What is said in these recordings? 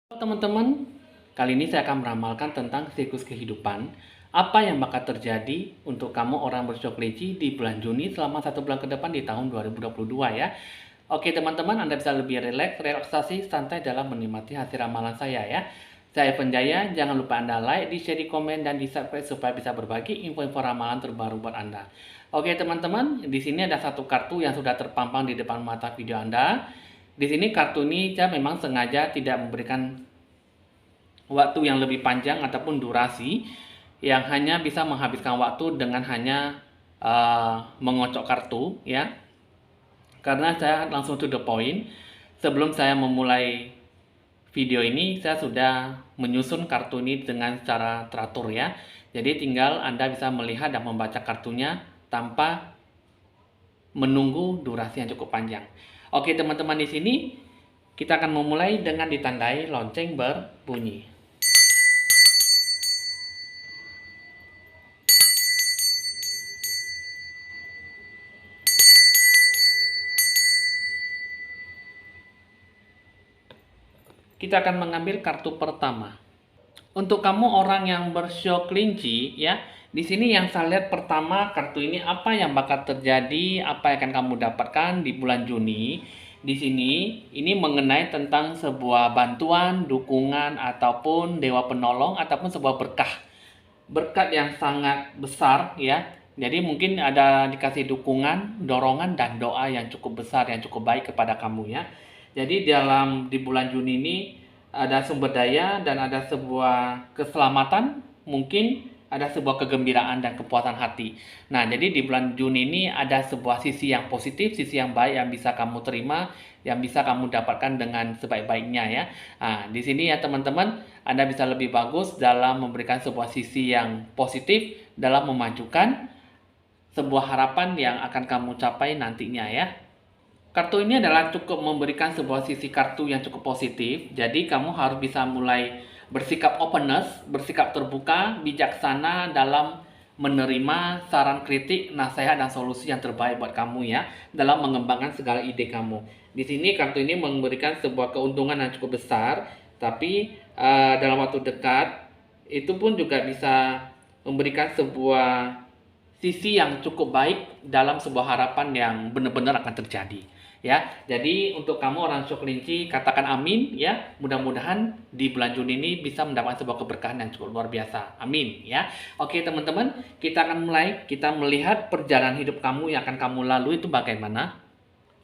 Halo teman-teman, kali ini saya akan meramalkan tentang siklus kehidupan. Apa yang bakal terjadi untuk kamu orang bersiok kelinci di bulan Juni selama 1 bulan ke depan di tahun 2022 ya. Oke teman-teman, Anda bisa lebih relaksasi, santai dalam menikmati hasil ramalan saya ya. Saya Evan Jaya, jangan lupa Anda like, di share, di komen, dan di subscribe supaya bisa berbagi info-info ramalan terbaru buat Anda. Oke teman-teman, di sini ada satu kartu yang sudah terpampang di depan mata video Anda. Di sini kartu ini saya memang sengaja tidak memberikan waktu yang lebih panjang ataupun durasi yang hanya bisa menghabiskan waktu dengan hanya mengocok kartu ya. Karena saya langsung to the point. Sebelum saya memulai video ini, saya sudah menyusun kartu ini dengan secara teratur ya. Jadi tinggal Anda bisa melihat dan membaca kartunya tanpa menunggu durasi yang cukup panjang. Oke teman-teman, di sini kita akan memulai dengan ditandai lonceng berbunyi. Kita akan mengambil kartu pertama. Untuk kamu orang yang bersiok kelinci ya, di sini yang saya lihat pertama kartu ini apa yang bakal terjadi, apa yang akan kamu dapatkan di bulan Juni. Di sini ini mengenai tentang sebuah bantuan, dukungan ataupun dewa penolong ataupun sebuah berkah. Berkat yang sangat besar ya. Jadi mungkin ada dikasih dukungan, dorongan dan doa yang cukup besar, yang cukup baik kepada kamu ya. Jadi di bulan Juni ini ada sumber daya dan ada sebuah keselamatan, mungkin ada sebuah kegembiraan dan kepuasan hati. Nah, jadi di bulan Juni ini ada sebuah sisi yang positif, sisi yang baik yang bisa kamu terima, yang bisa kamu dapatkan dengan sebaik-baiknya ya. Nah, di sini ya teman-teman, Anda bisa lebih bagus dalam memberikan sebuah sisi yang positif dalam memajukan sebuah harapan yang akan kamu capai nantinya ya. Kartu ini adalah cukup memberikan sebuah sisi kartu yang cukup positif. Jadi kamu harus bisa mulai bersikap openness, bersikap terbuka, bijaksana dalam menerima saran kritik, nasihat dan solusi yang terbaik buat kamu ya, dalam mengembangkan segala ide kamu. Di sini kartu ini memberikan sebuah keuntungan yang cukup besar, tapi dalam waktu dekat itu pun juga bisa memberikan sebuah sisi yang cukup baik dalam sebuah harapan yang benar-benar akan terjadi ya. Jadi untuk kamu orang siok kelinci, katakan amin ya. Mudah-mudahan di bulan Juni ini bisa mendapatkan sebuah keberkahan yang cukup luar biasa. Amin ya. Oke teman-teman, kita akan mulai. Kita melihat perjalanan hidup kamu yang akan kamu lalui itu bagaimana.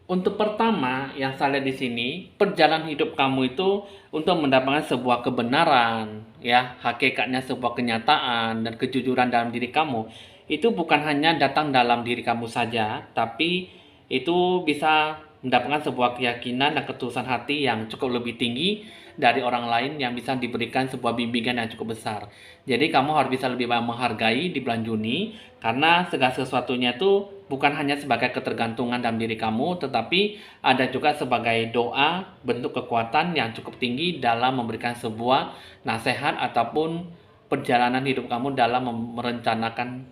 Untuk pertama yang saya lihat di sini, perjalanan hidup kamu itu untuk mendapatkan sebuah kebenaran ya, hakikatnya sebuah kenyataan dan kejujuran dalam diri kamu. Itu bukan hanya datang dalam diri kamu saja, tapi itu bisa mendapatkan sebuah keyakinan dan ketulusan hati yang cukup lebih tinggi dari orang lain, yang bisa diberikan sebuah bimbingan yang cukup besar. Jadi kamu harus bisa lebih banyak menghargai di bulan Juni, karena segala sesuatunya itu bukan hanya sebagai ketergantungan dalam diri kamu, tetapi ada juga sebagai doa, bentuk kekuatan yang cukup tinggi dalam memberikan sebuah nasihat ataupun perjalanan hidup kamu dalam merencanakan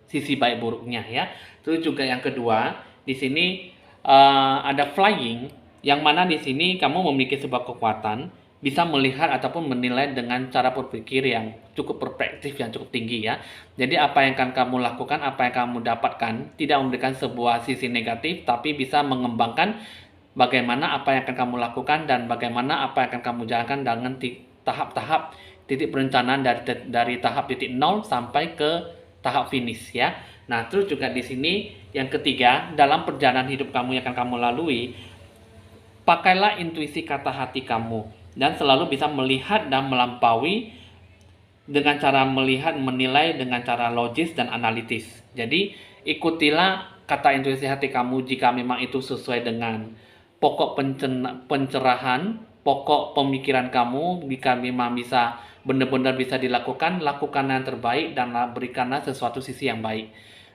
sisi baik buruknya ya. Terus juga yang kedua, di sini ada flying, yang mana di sini kamu memiliki sebuah kekuatan, bisa melihat ataupun menilai dengan cara berpikir yang cukup perspektif yang cukup tinggi ya. Jadi apa yang akan kamu lakukan, apa yang kamu dapatkan, tidak memberikan sebuah sisi negatif, tapi bisa mengembangkan bagaimana apa yang akan kamu lakukan dan bagaimana apa yang akan kamu jalankan dengan tahap-tahap titik perencanaan dari tahap titik 0 sampai ke tahap finish ya. Nah, terus juga di sini yang ketiga, dalam perjalanan hidup kamu yang akan kamu lalui, pakailah intuisi kata hati kamu dan selalu bisa melihat dan melampaui dengan cara melihat, menilai dengan cara logis dan analitis. Jadi, ikutilah kata intuisi hati kamu jika memang itu sesuai dengan pokok pencerahan, pokok pemikiran kamu. Jika memang bisa benar-benar bisa dilakukan, lakukan yang terbaik dan berikanlah sesuatu sisi yang baik.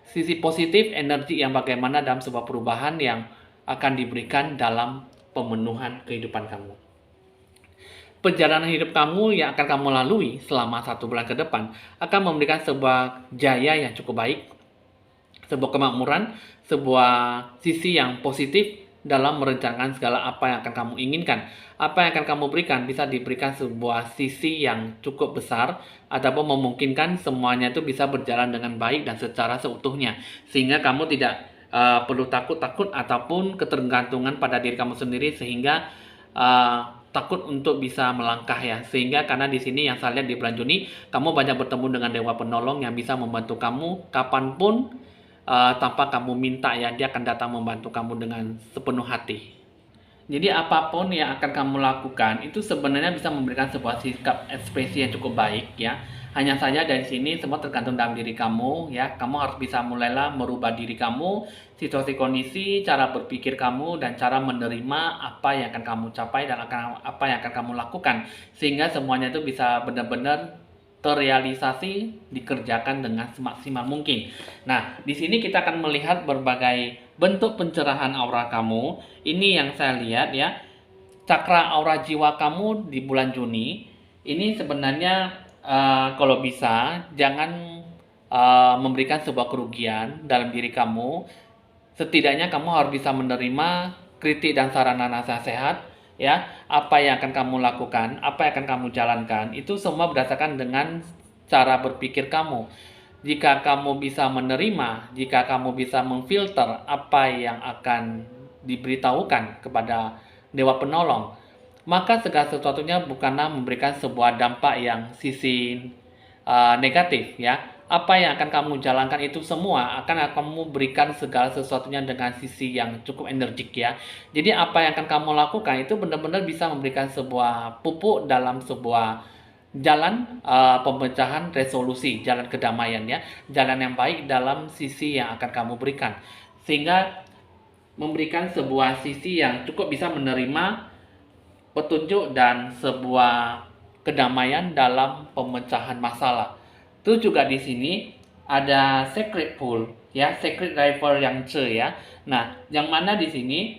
Sisi positif, energi yang bagaimana dalam sebuah perubahan yang akan diberikan dalam pemenuhan kehidupan kamu. Perjalanan hidup kamu yang akan kamu lalui selama 1 bulan ke depan akan memberikan sebuah jaya yang cukup baik, sebuah kemakmuran, sebuah sisi yang positif dalam merencanakan segala apa yang akan kamu inginkan. Apa yang akan kamu berikan bisa diberikan sebuah sisi yang cukup besar ataupun memungkinkan semuanya itu bisa berjalan dengan baik dan secara seutuhnya. Sehingga kamu tidak perlu takut-takut ataupun ketergantungan pada diri kamu sendiri sehingga takut untuk bisa melangkah ya. Sehingga karena di sini yang saya lihat di bulan Juni kamu banyak bertemu dengan dewa penolong yang bisa membantu kamu kapanpun tanpa kamu minta ya, dia akan datang membantu kamu dengan sepenuh hati. Jadi apapun yang akan kamu lakukan itu sebenarnya bisa memberikan sebuah sikap ekspresi yang cukup baik ya. Hanya saja dari sini semua tergantung dalam diri kamu ya. Kamu harus bisa mulailah merubah diri kamu, situasi kondisi, cara berpikir kamu dan cara menerima apa yang akan kamu capai dan apa yang akan kamu lakukan sehingga semuanya itu bisa benar-benar terrealisasi, dikerjakan dengan semaksimal mungkin. Nah, di sini kita akan melihat berbagai bentuk pencerahan aura kamu. Ini yang saya lihat ya. Cakra aura jiwa kamu di bulan Juni ini sebenarnya kalau bisa jangan memberikan sebuah kerugian dalam diri kamu. Setidaknya kamu harus bisa menerima kritik dan saran nasihat ya, apa yang akan kamu lakukan, apa yang akan kamu jalankan, itu semua berdasarkan dengan cara berpikir kamu. Jika kamu bisa menerima, jika kamu bisa memfilter apa yang akan diberitahukan kepada Dewa Penolong, maka segala sesuatunya bukanlah memberikan sebuah dampak yang sisi negatif ya. Apa yang akan kamu jalankan itu semua akan kamu berikan segala sesuatunya dengan sisi yang cukup energik ya. Jadi apa yang akan kamu lakukan itu benar-benar bisa memberikan sebuah pupuk dalam sebuah jalan pemecahan resolusi, jalan kedamaian ya, jalan yang baik dalam sisi yang akan kamu berikan, sehingga memberikan sebuah sisi yang cukup bisa menerima petunjuk dan sebuah kedamaian dalam pemecahan masalah. Terus juga di sini ada secret pool ya, secret river yang C ya. Nah, yang mana di sini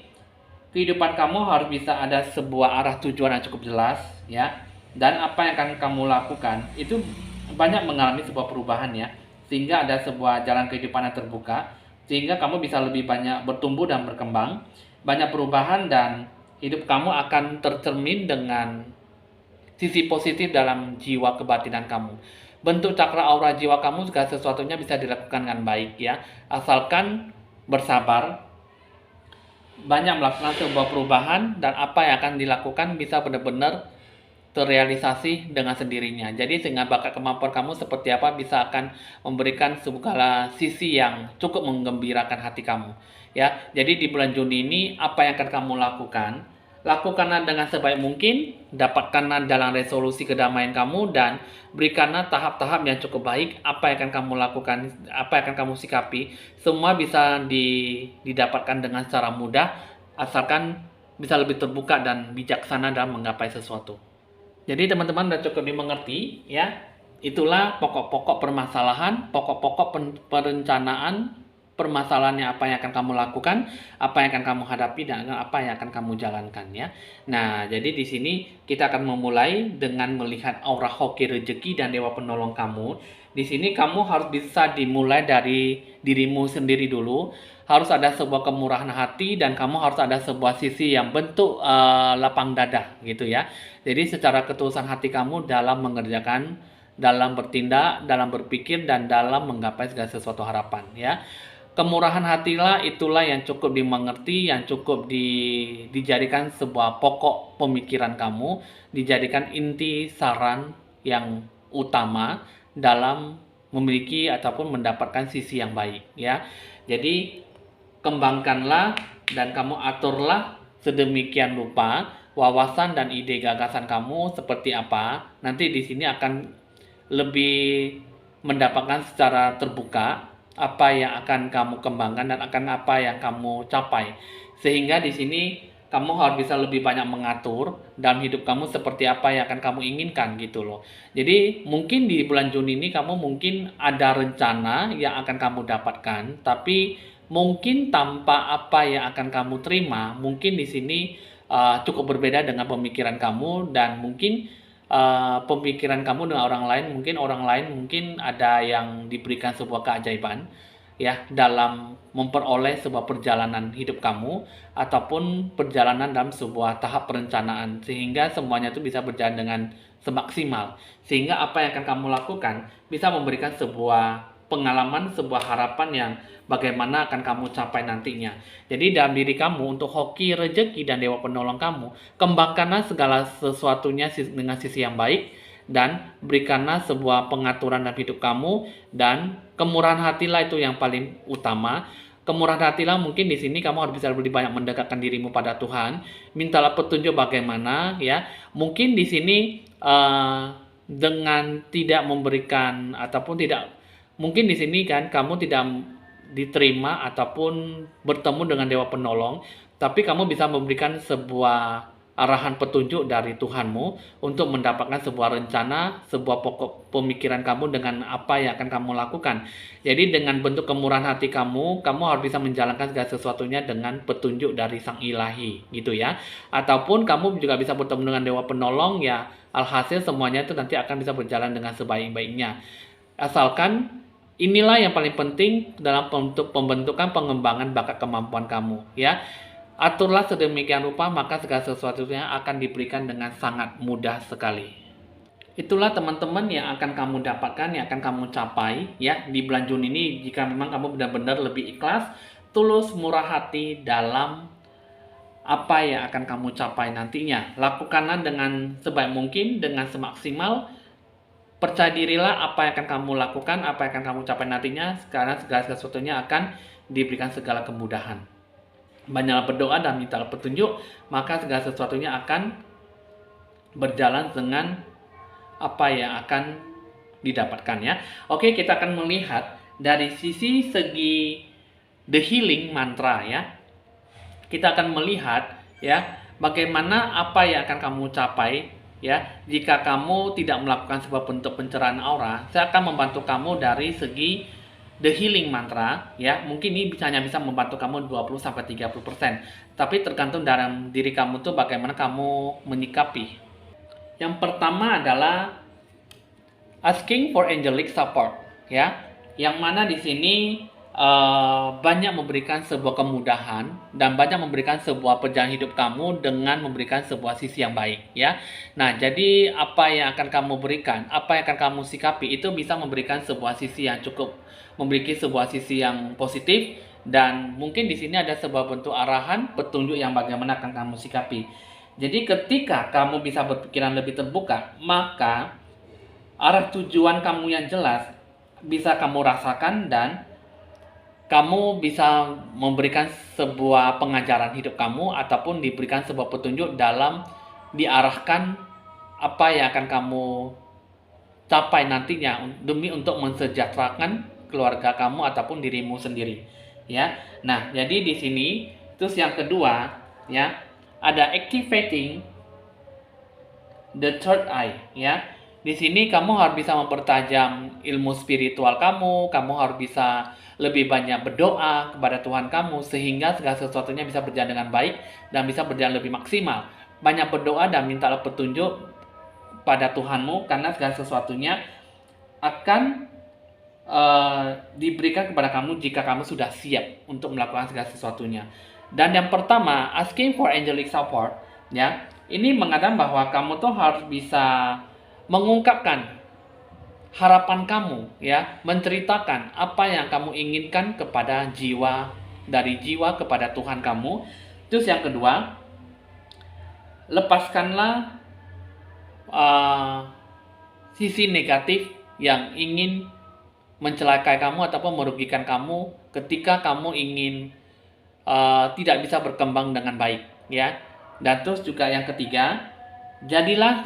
kehidupan kamu harus bisa ada sebuah arah tujuan yang cukup jelas ya. Dan apa yang akan kamu lakukan itu banyak mengalami sebuah perubahan ya. Sehingga ada sebuah jalan kehidupan yang terbuka, sehingga kamu bisa lebih banyak bertumbuh dan berkembang. Banyak perubahan dan hidup kamu akan tercermin dengan sisi positif dalam jiwa kebatinan kamu. Bentuk cakra aura jiwa kamu segala sesuatunya bisa dilakukan dengan baik ya. Asalkan bersabar, banyak melakukan sebuah perubahan dan apa yang akan dilakukan bisa benar-benar terrealisasi dengan sendirinya. Jadi sehingga bakat kemampuan kamu seperti apa bisa akan memberikan segala sisi yang cukup menggembirakan hati kamu. Ya, jadi di bulan Juni ini apa yang akan kamu lakukan? Lakukanlah dengan sebaik mungkin, dapatkanlah jalan resolusi kedamaian kamu dan berikanlah tahap-tahap yang cukup baik. Apa yang akan kamu lakukan, apa yang akan kamu sikapi, semua bisa didapatkan dengan secara mudah asalkan bisa lebih terbuka dan bijaksana dalam menggapai sesuatu. Jadi teman-teman sudah cukup dimengerti ya. Itulah pokok-pokok permasalahan, pokok-pokok perencanaan permasalahannya, apa yang akan kamu lakukan, apa yang akan kamu hadapi dan apa yang akan kamu jalankan ya. Nah, jadi di sini kita akan memulai dengan melihat aura hoki rezeki dan dewa penolong kamu. Di sini kamu harus bisa dimulai dari dirimu sendiri dulu. Harus ada sebuah kemurahan hati dan kamu harus ada sebuah sisi yang bentuk lapang dada gitu ya. Jadi secara ketulusan hati kamu dalam mengerjakan, dalam bertindak, dalam berpikir dan dalam menggapai segala sesuatu harapan ya. Kemurahan hatilah itulah yang cukup dimengerti, yang cukup dijadikan sebuah pokok pemikiran kamu, dijadikan inti saran yang utama dalam memiliki ataupun mendapatkan sisi yang baik ya. Jadi kembangkanlah dan kamu aturlah sedemikian rupa wawasan dan ide gagasan kamu seperti apa. Nanti di sini akan lebih mendapatkan secara terbuka apa yang akan kamu kembangkan dan akan apa yang kamu capai. Sehingga di sini kamu harus bisa lebih banyak mengatur dalam hidup kamu seperti apa yang akan kamu inginkan gitu loh. Jadi mungkin di bulan Juni ini kamu mungkin ada rencana yang akan kamu dapatkan, tapi mungkin tanpa apa yang akan kamu terima. Mungkin di sini cukup berbeda dengan pemikiran kamu dan mungkin pemikiran kamu dengan orang lain mungkin ada yang diberikan sebuah keajaiban ya dalam memperoleh sebuah perjalanan hidup kamu ataupun perjalanan dalam sebuah tahap perencanaan, sehingga semuanya itu bisa berjalan dengan semaksimal, sehingga apa yang akan kamu lakukan bisa memberikan sebuah pengalaman, sebuah harapan yang bagaimana akan kamu capai nantinya. Jadi dalam diri kamu, untuk hoki rezeki dan dewa penolong kamu, kembangkanlah segala sesuatunya dengan sisi yang baik, dan berikanlah sebuah pengaturan dalam hidup kamu, dan kemurahan hatilah itu yang paling utama. Kemurahan hatilah, mungkin di sini kamu harus bisa lebih banyak mendekatkan dirimu pada Tuhan, mintalah petunjuk bagaimana, ya. Mungkin di sini dengan tidak memberikan ataupun tidak, mungkin di sini kan kamu tidak diterima ataupun bertemu dengan dewa penolong, tapi kamu bisa memberikan sebuah arahan petunjuk dari Tuhanmu untuk mendapatkan sebuah rencana, sebuah pokok pemikiran kamu dengan apa yang akan kamu lakukan. Jadi dengan bentuk kemurahan hati kamu harus bisa menjalankan segala sesuatunya dengan petunjuk dari Sang Ilahi, gitu ya. Ataupun kamu juga bisa bertemu dengan dewa penolong, ya alhasil semuanya itu nanti akan bisa berjalan dengan sebaik-baiknya. Asalkan inilah yang paling penting dalam pembentukan pengembangan bakat kemampuan kamu, ya. Aturlah sedemikian rupa, maka segala sesuatunya akan diberikan dengan sangat mudah sekali. Itulah teman-teman yang akan kamu dapatkan, yang akan kamu capai, ya, di bulan Juni ini, jika memang kamu benar-benar lebih ikhlas, tulus, murah hati dalam apa yang akan kamu capai nantinya. Lakukanlah dengan sebaik mungkin, dengan semaksimal. Percaya dirilah apa yang akan kamu lakukan, apa yang akan kamu capai nantinya, karena segala sesuatunya akan diberikan segala kemudahan. Banyaklah berdoa dan mintalah petunjuk, maka segala sesuatunya akan berjalan dengan apa yang akan didapatkan, ya. Oke, kita akan melihat dari segi The Healing Mantra, ya. Kita akan melihat, ya, bagaimana apa yang akan kamu capai, ya, jika kamu tidak melakukan sebuah bentuk pencerahan aura. Saya akan membantu kamu dari segi The Healing Mantra, ya. Mungkin ini hanya bisa membantu kamu 20-30%, tapi tergantung dalam diri kamu tuh bagaimana kamu menyikapi. Yang pertama adalah asking for angelic support, ya. Yang mana di sini banyak memberikan sebuah kemudahan dan banyak memberikan sebuah perjalanan hidup kamu dengan memberikan sebuah sisi yang baik, ya. Nah, jadi apa yang akan kamu berikan, apa yang akan kamu sikapi itu bisa memberikan sebuah sisi yang cukup memiliki sebuah sisi yang positif, dan mungkin di sini ada sebuah bentuk arahan, petunjuk yang bagaimana akan kamu sikapi. Jadi ketika kamu bisa berpikiran lebih terbuka, maka arah tujuan kamu yang jelas bisa kamu rasakan, dan kamu bisa memberikan sebuah pengajaran hidup kamu ataupun diberikan sebuah petunjuk dalam diarahkan apa yang akan kamu capai nantinya demi untuk mensejahterakan keluarga kamu ataupun dirimu sendiri, ya. Nah, jadi di sini terus yang kedua, ya, ada activating the third eye, ya. Di sini kamu harus bisa mempertajam ilmu spiritual kamu harus bisa lebih banyak berdoa kepada Tuhan kamu sehingga segala sesuatunya bisa berjalan dengan baik dan bisa berjalan lebih maksimal. Banyak berdoa dan mintalah petunjuk pada Tuhanmu, karena segala sesuatunya akan diberikan kepada kamu jika kamu sudah siap untuk melakukan segala sesuatunya. Dan yang pertama, asking for angelic support, ya. Ini mengatakan bahwa kamu tuh harus bisa mengungkapkan harapan kamu, ya, menceritakan apa yang kamu inginkan kepada jiwa, dari jiwa kepada Tuhan kamu. Terus yang kedua, lepaskanlah sisi negatif yang ingin mencelakai kamu ataupun merugikan kamu ketika kamu ingin tidak bisa berkembang dengan baik, ya. Dan terus juga yang ketiga, jadilah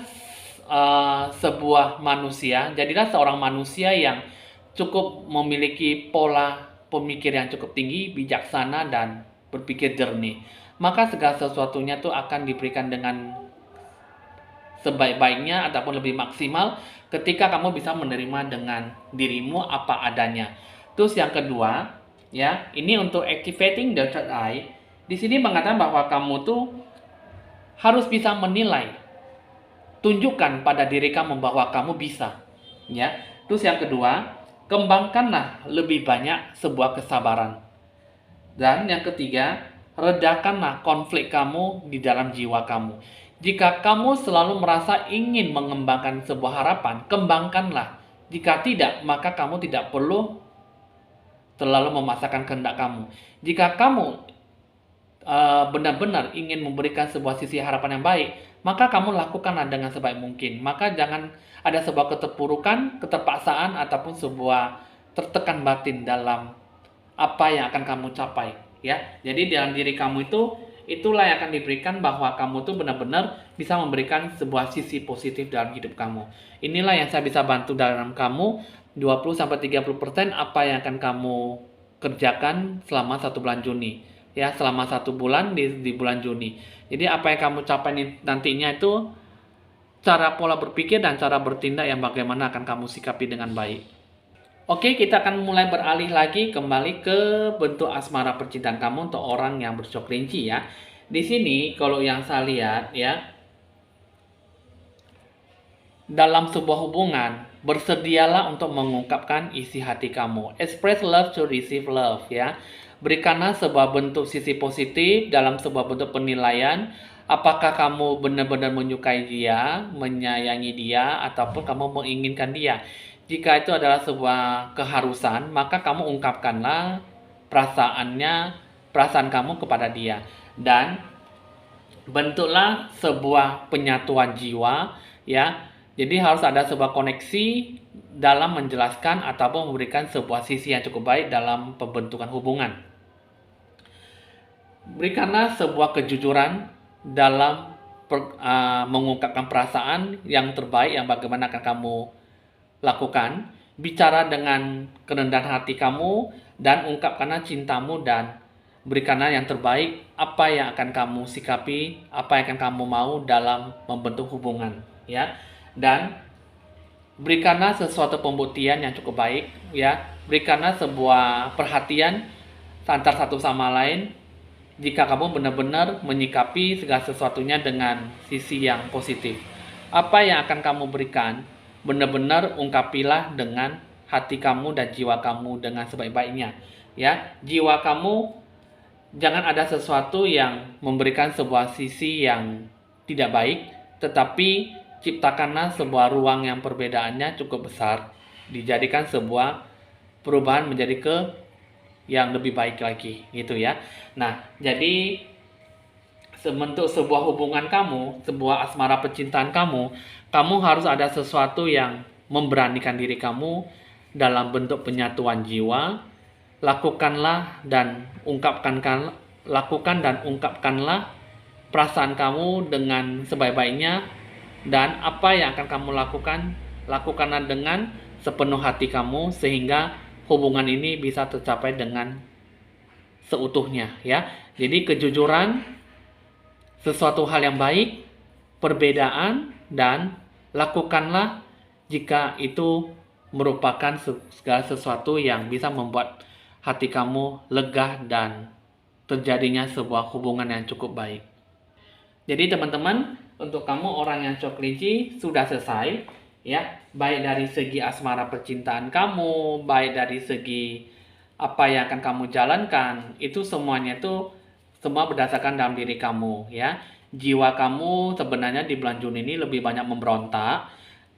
sebuah manusia, jadilah seorang manusia yang cukup memiliki pola pemikir yang cukup tinggi, bijaksana, dan berpikir jernih. Maka segala sesuatunya tuh akan diberikan dengan sebaik-baiknya ataupun lebih maksimal ketika kamu bisa menerima dengan dirimu apa adanya. Terus yang kedua, ya, ini untuk activating the third eye. Di sini mengatakan bahwa kamu tuh harus bisa menilai, tunjukkan pada diri kamu bahwa kamu bisa, ya. Terus yang kedua, kembangkanlah lebih banyak sebuah kesabaran. Dan yang ketiga, redakanlah konflik kamu di dalam jiwa kamu. Jika kamu selalu merasa ingin mengembangkan sebuah harapan, kembangkanlah. Jika tidak, maka kamu tidak perlu terlalu memaksakan kehendak kamu. Jika kamu benar-benar ingin memberikan sebuah sisi harapan yang baik, maka kamu lakukanlah dengan sebaik mungkin. Maka jangan ada sebuah keterpurukan, keterpaksaan, ataupun sebuah tertekan batin dalam apa yang akan kamu capai. Ya, jadi dalam diri kamu itulah yang akan diberikan, bahwa kamu tuh benar-benar bisa memberikan sebuah sisi positif dalam hidup kamu. Inilah yang saya bisa bantu dalam kamu 20-30% apa yang akan kamu kerjakan selama 1 bulan Juni. Ya, selama 1 bulan di bulan Juni. Jadi apa yang kamu capai nantinya itu cara pola berpikir dan cara bertindak yang bagaimana akan kamu sikapi dengan baik. Oke, kita akan mulai beralih lagi kembali ke bentuk asmara percintaan kamu untuk orang yang bersiok kelinci ya. Di sini kalau yang saya lihat ya, dalam sebuah hubungan, bersedialah untuk mengungkapkan isi hati kamu. Express love to receive love ya. Berikanlah sebuah bentuk sisi positif dalam sebuah bentuk penilaian. Apakah kamu benar-benar menyukai dia, menyayangi dia, ataupun kamu menginginkan dia. Jika itu adalah sebuah keharusan, maka kamu ungkapkanlah perasaan kamu kepada dia. Dan bentuklah sebuah penyatuan jiwa ya. Jadi harus ada sebuah koneksi dalam menjelaskan ataupun memberikan sebuah sisi yang cukup baik dalam pembentukan hubungan. Berikanlah sebuah kejujuran dalam mengungkapkan perasaan yang terbaik yang bagaimana akan kamu lakukan. Bicara dengan kerendahan hati kamu dan ungkapkanlah cintamu, dan berikanlah yang terbaik apa yang akan kamu sikapi, apa yang akan kamu mau dalam membentuk hubungan ya. Dan berikanlah sesuatu pembuktian yang cukup baik ya. Berikanlah sebuah perhatian antar satu sama lain. Jika kamu benar-benar menyikapi segala sesuatunya dengan sisi yang positif, apa yang akan kamu berikan, benar-benar ungkapilah dengan hati kamu dan jiwa kamu dengan sebaik-baiknya ya. Jiwa kamu jangan ada sesuatu yang memberikan sebuah sisi yang tidak baik, tetapi ciptakanlah sebuah ruang yang perbedaannya cukup besar, dijadikan sebuah perubahan menjadi yang lebih baik lagi gitu ya. Nah, jadi sebentuk sebuah hubungan kamu, sebuah asmara percintaan kamu harus ada sesuatu yang memberanikan diri kamu dalam bentuk penyatuan jiwa. Lakukan dan ungkapkanlah perasaan kamu dengan sebaik-baiknya, dan apa yang akan kamu lakukanlah dengan sepenuh hati kamu, sehingga hubungan ini bisa tercapai dengan seutuhnya ya. Jadi kejujuran, sesuatu hal yang baik, perbedaan, dan lakukanlah jika itu merupakan segala sesuatu yang bisa membuat hati kamu lega dan terjadinya sebuah hubungan yang cukup baik. Jadi teman-teman, untuk kamu orang yang siok kelinci sudah selesai ya, baik dari segi asmara percintaan kamu, baik dari segi apa yang akan kamu jalankan, itu semuanya semua berdasarkan dalam diri kamu ya. Jiwa kamu sebenarnya di bulan Juni ini lebih banyak memberontak.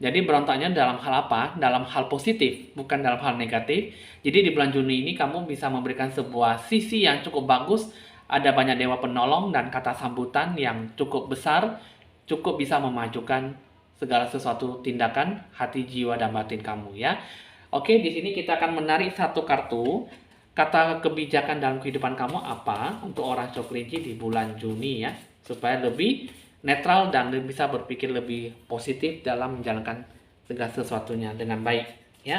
Jadi berontaknya dalam hal apa? Dalam hal positif, bukan dalam hal negatif. Jadi di bulan Juni ini kamu bisa memberikan sebuah sisi yang cukup bagus. Ada banyak dewa penolong dan kata sambutan yang cukup besar, cukup bisa memajukan segala sesuatu tindakan hati, jiwa, dan batin kamu ya. Oke, di sini kita akan menarik satu kartu. Kata kebijakan dalam kehidupan kamu apa untuk orang siok kelinci di bulan Juni ya, supaya lebih netral dan bisa berpikir lebih positif dalam menjalankan segala sesuatunya dengan baik ya.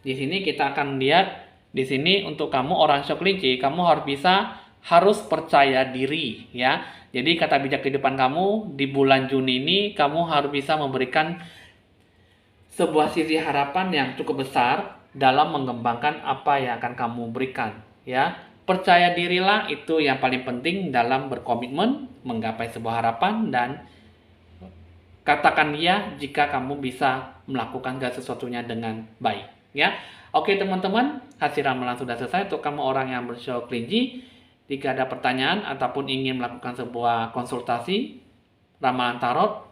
Di sini kita akan lihat di sini untuk kamu orang siok kelinci, kamu harus percaya diri ya. Jadi kata bijak kehidupan kamu di bulan Juni ini, kamu harus bisa memberikan sebuah sisi harapan yang cukup besar dalam mengembangkan apa yang akan kamu berikan ya. Percaya dirilah, itu yang paling penting dalam berkomitmen menggapai sebuah harapan, dan katakan ya jika kamu bisa melakukan segala sesuatunya dengan baik. ya. Oke teman-teman, hasil ramalan sudah selesai. Untuk kamu orang yang bersio kelinci, jika ada pertanyaan ataupun ingin melakukan sebuah konsultasi ramalan tarot,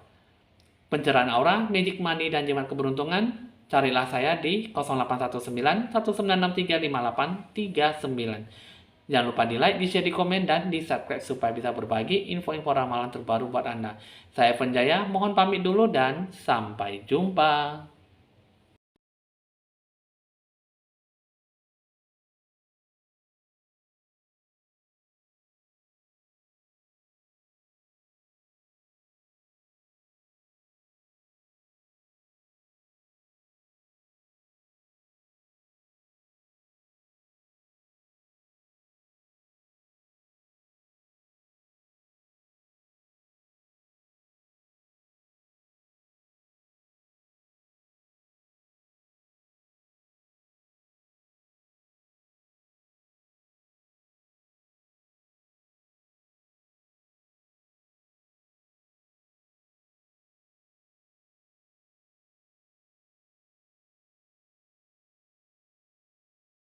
pencerahan aura, magic money, dan jimat keberuntungan, carilah saya di 0819 19635839. Jangan lupa di like, di share, di komen, dan di subscribe supaya bisa berbagi info-info ramalan terbaru buat Anda. Saya Evan Jaya, mohon pamit dulu dan sampai jumpa.